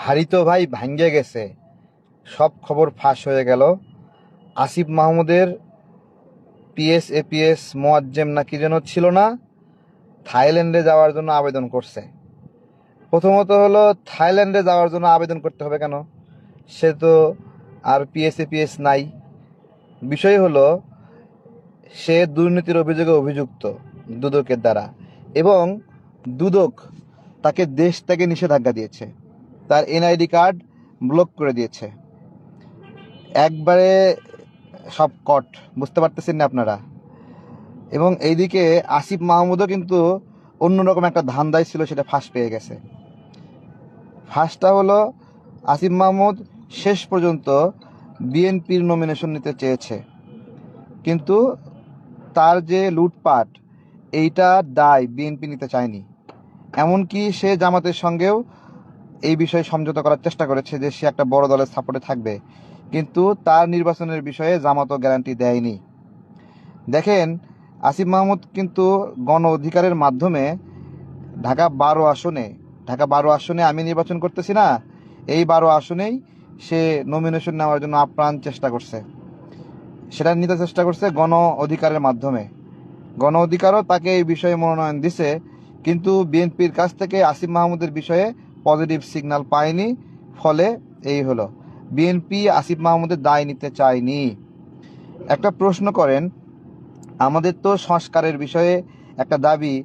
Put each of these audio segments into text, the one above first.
হাড়ি তো ভাই ভাঙ্গে গেছে, সব খবর ফাঁস হয়ে গেল। আসিফ মাহমুদের পিএস এপিএস মোয়াজ্জেম না কি যেন ছিল না, থাইল্যান্ডে যাওয়ার জন্য আবেদন করছে। প্রথমত হলো, থাইল্যান্ডে যাওয়ার জন্য আবেদন করতে হবে কেন? সে তো আর পিএস এপিএস নাই। বিষয় হলো, সে দুর্নীতির অভিযোগে অভিযুক্ত দুদকের দ্বারা, এবং দুদক তাকে দেশ থেকে নিষেধাজ্ঞা দিয়েছে, তার এনআইডি কার্ড ব্লক করে দিয়েছে। একবারে সব কট, বুঝতে পারতেছেন না আপনারা? এবং এইদিকে আসিফ মাহমুদও কিন্তু অন্যরকম একটা ধান্দায় ছিল, সেটা ফাঁস পেয়ে গেছে। ফাঁসটা হলো, আসিফ মাহমুদ শেষ পর্যন্ত বিএনপির নমিনেশন নিতে চেয়েছে, কিন্তু তার যে লুটপাট, এইটা দায় বিএনপি নিতে চায়নি। এমনকি সে জামাতের সঙ্গেও এই বিষয়ে সমঝোতা করার চেষ্টা করেছে যে সে একটা বড় দলের সাপোর্টে থাকবে, কিন্তু তার নির্বাচনের বিষয়ে জামাতও গ্যারান্টি দেয়নি। দেখেন, আসিফ মাহমুদ কিন্তু গণ অধিকারের মাধ্যমে ঢাকা 12 আসনে আমি নির্বাচন করতেছি না, এই 12 আসনেই সে নমিনেশন নেওয়ার জন্য আপ্রাণ চেষ্টা করছে। সেটা নিতে চেষ্টা করছে গণ অধিকারের মাধ্যমে। গণ অধিকারও তাকে এই বিষয়ে মনোনয়ন দিছে, কিন্তু বিএনপির কাছ থেকে আসিফ মাহমুদের বিষয়ে পজিটিভ সিগন্যাল পায়নি। ফলে এই হলো, বিএনপি আসিফ মাহমুদের দায় নিতে চায়নি। একটা প্রশ্ন করেন, আমাদের তো সংস্কারের বিষয়ে একটা দাবি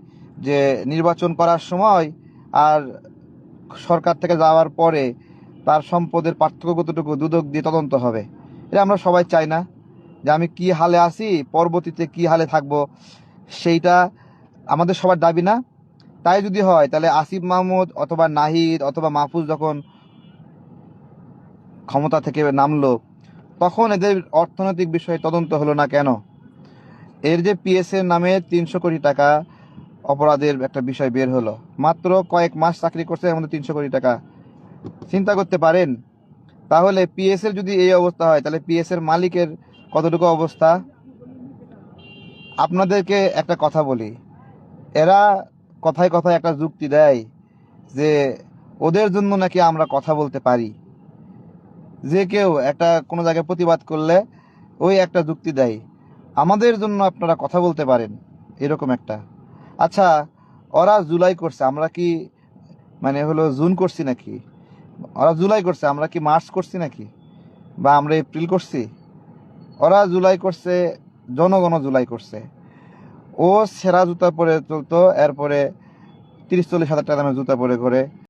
যে নির্বাচন করার সময় আর সরকার থেকে যাওয়ার পরে তার সম্পদের পার্থক্য কতটুকু দুদক দিয়ে তদন্ত হবে। এটা আমরা সবাই চাই না? যে আমি কি হালে আছি, পরবর্তীতে কি হালে থাকবো, সেইটা আমাদের সবার দাবি না? তাই যদি হয়, তাহলে আসিফ মাহমুদ অথবা নাহিদ অথবা মাহফুজ যখন ক্ষমতা থেকে নামলো, তখন এদের অর্থনৈতিক বিষয়ে তদন্ত হলো না কেন? এর যে পিএস এর নামে 300 কোটি টাকা অপরাধের একটা বিষয় বের হলো, মাত্র কয়েক মাস চাকরি করছে, এর মধ্যে 300 কোটি টাকা। চিন্তা করতে পারেন? তাহলে পিএস এর যদি এই অবস্থা হয়, তাহলে পিএস এর মালিকের কতটুকু অবস্থা? আপনাদেরকে একটা কথা বলি, এরা কথায় কথায় একটা যুক্তি দেয় যে ওদের জন্য নাকি আমরা কথা বলতে পারি। যে কেউ একটা কোনো জায়গায় প্রতিবাদ করলে ওই একটা যুক্তি দেয়, আমাদের জন্য আপনারা কথা বলতে পারেন, এরকম একটা। আচ্ছা, ওরা জুলাই করছে, আমরা কি মানে হলো জুন করছি নাকি? ওরা জুলাই করছে, আমরা কি মার্চ করছি নাকি? বা আমরা এপ্রিল করছি? ওরা জুলাই করছে, জনগণ জুলাই করছে। ও সেরা জুতা পরে চলতো, এরপরে 30-40 হাজার টাকা দামের জুতা পরে করে